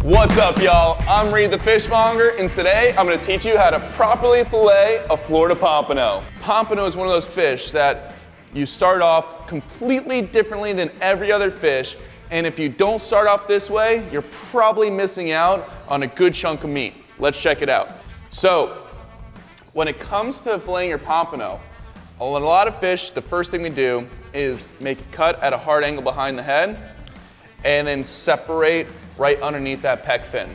What's up, y'all? I'm Reed the Fishmonger, and today I'm going to teach you how to properly fillet a Florida Pompano. Pompano is one of those fish that you start off completely differently than every other fish, and if you don't start off this way, you're probably missing out on a good chunk of meat. Let's check it out. So, when it comes to filleting your pompano, a lot of fish, the first thing we do is make a cut at a hard angle behind the head, and then separate right underneath that pec fin.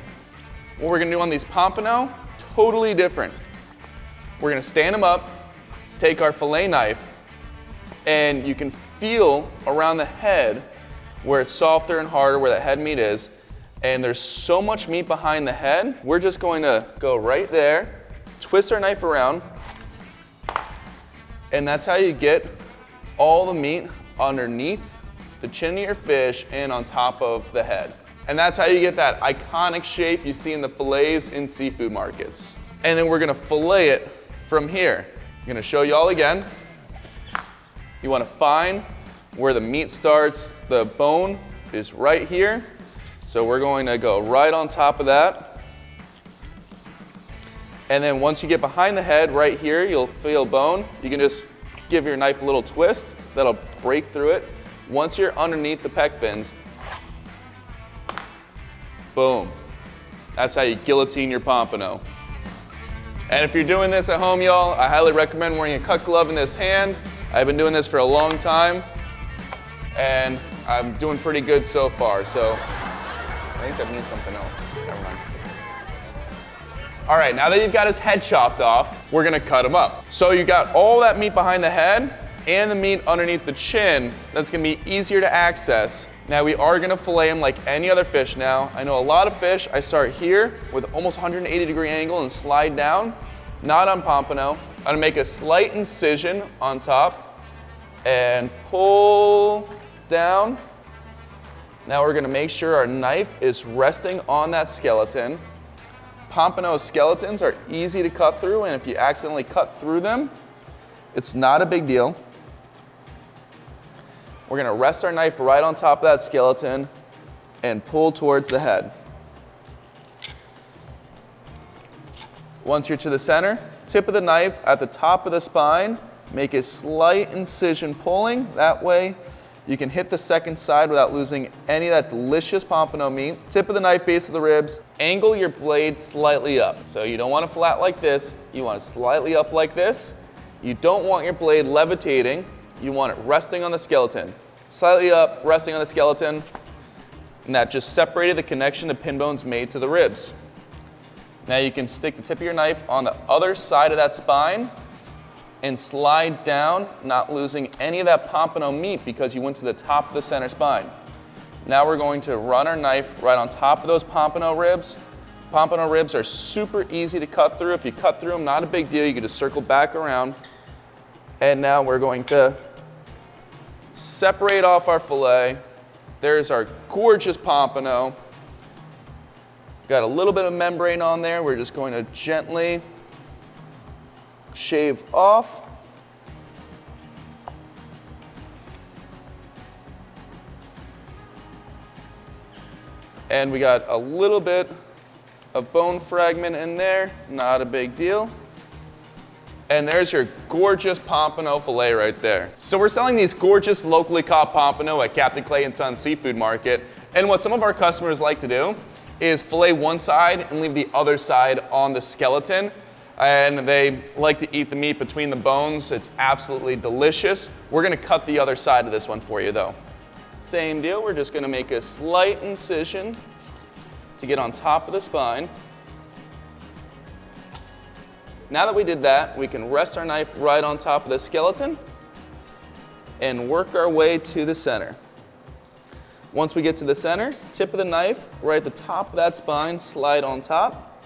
What we're gonna do on these pompano, totally different. We're gonna stand them up, take our fillet knife, and you can feel around the head where it's softer and harder, where the head meat is, and there's so much meat behind the head, we're just going to go right there, twist our knife around, and that's how you get all the meat underneath the chin of your fish and on top of the head. And that's how you get that iconic shape you see in the fillets in seafood markets. And then we're gonna fillet it from here. I'm gonna show you all again. You wanna find where the meat starts. The bone is right here. So we're going to go right on top of that. And then once you get behind the head right here, you'll feel bone. You can just give your knife a little twist. That'll break through it. Once you're underneath the pec fins, boom. That's how you guillotine your pompano. And if you're doing this at home, y'all, I highly recommend wearing a cut glove in this hand. I've been doing this for a long time, and I'm doing pretty good so far. So I think that means something else. Never mind. All right, now that you've got his head chopped off, we're gonna cut him up. So you got all that meat behind the head and the meat underneath the chin. That's gonna be easier to access. Now we are gonna fillet him like any other fish now. I know a lot of fish, I start here with almost 180-degree angle and slide down. Not on pompano. I'm gonna make a slight incision on top and pull down. Now we're gonna make sure our knife is resting on that skeleton. Pompano skeletons are easy to cut through, and if you accidentally cut through them, it's not a big deal. We're gonna rest our knife right on top of that skeleton and pull towards the head. Once you're to the center, tip of the knife at the top of the spine, make a slight incision pulling. That way you can hit the second side without losing any of that delicious pompano meat. Tip of the knife, base of the ribs, angle your blade slightly up. So you don't want it flat like this, you want it slightly up like this. You don't want your blade levitating, you want it resting on the skeleton. Slightly up, resting on the skeleton, and that just separated the connection the pin bones made to the ribs. Now you can stick the tip of your knife on the other side of that spine and slide down, not losing any of that pompano meat because you went to the top of the center spine. Now we're going to run our knife right on top of those pompano ribs. Pompano ribs are super easy to cut through. If you cut through them, not a big deal. You can just circle back around. And now we're going to separate off our fillet. There's our gorgeous pompano. Got a little bit of membrane on there. We're just going to gently shave off. And we got a little bit of bone fragment in there, not a big deal. And there's your gorgeous pompano fillet right there. So we're selling these gorgeous locally caught pompano at Captain Clay and Son Seafood Market. And what some of our customers like to do is fillet one side and leave the other side on the skeleton. And they like to eat the meat between the bones. It's absolutely delicious. We're gonna cut the other side of this one for you though. Same deal, we're just gonna make a slight incision to get on top of the spine. Now that we did that, we can rest our knife right on top of the skeleton and work our way to the center. Once we get to the center, tip of the knife right at the top of that spine, slide on top.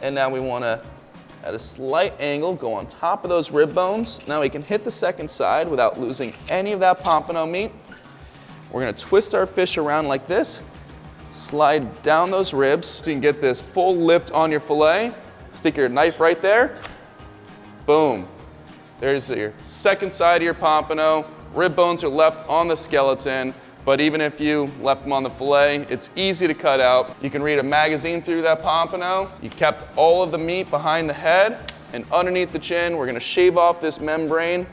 And now we want to, at a slight angle, go on top of those rib bones. Now we can hit the second side without losing any of that pompano meat. We're going to twist our fish around like this, slide down those ribs so you can get this full lift on your fillet. Stick your knife right there, boom. There's your second side of your pompano. Rib bones are left on the skeleton, But even if you left them on the fillet, it's easy to cut out. You can read a magazine through that pompano. You kept all of the meat behind the head and underneath the chin. We're gonna shave off this membrane.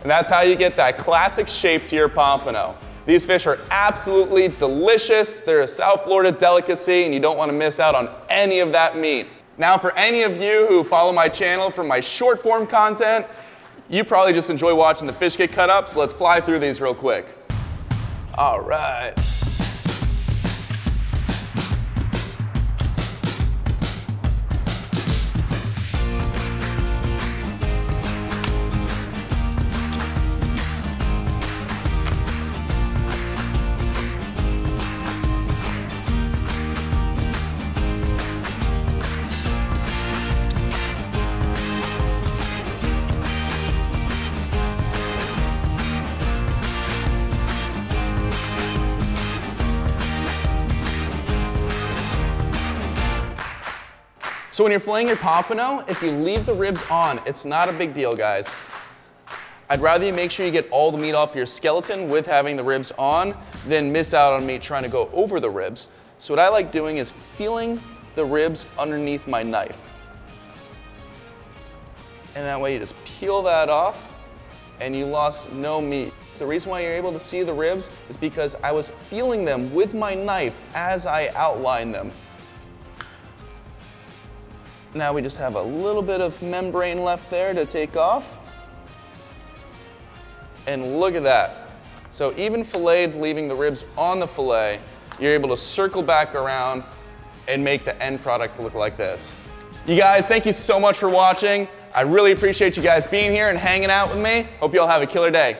And that's how you get that classic shape to your pompano. These fish are absolutely delicious. They're a South Florida delicacy, and you don't want to miss out on any of that meat. Now, for any of you who follow my channel for my short form content, you probably just enjoy watching the fish get cut up, so let's fly through these real quick. All right. So when you're filleting your pompano, if you leave the ribs on, it's not a big deal, guys. I'd rather you make sure you get all the meat off your skeleton with having the ribs on than miss out on meat trying to go over the ribs. So what I like doing is feeling the ribs underneath my knife. And that way you just peel that off and you lost no meat. The reason why you're able to see the ribs is because I was feeling them with my knife as I outlined them. Now we just have a little bit of membrane left there to take off. And look at that. So even filleted, leaving the ribs on the fillet, you're able to circle back around and make the end product look like this. You guys, thank you so much for watching. I really appreciate you guys being here and hanging out with me. Hope you all have a killer day.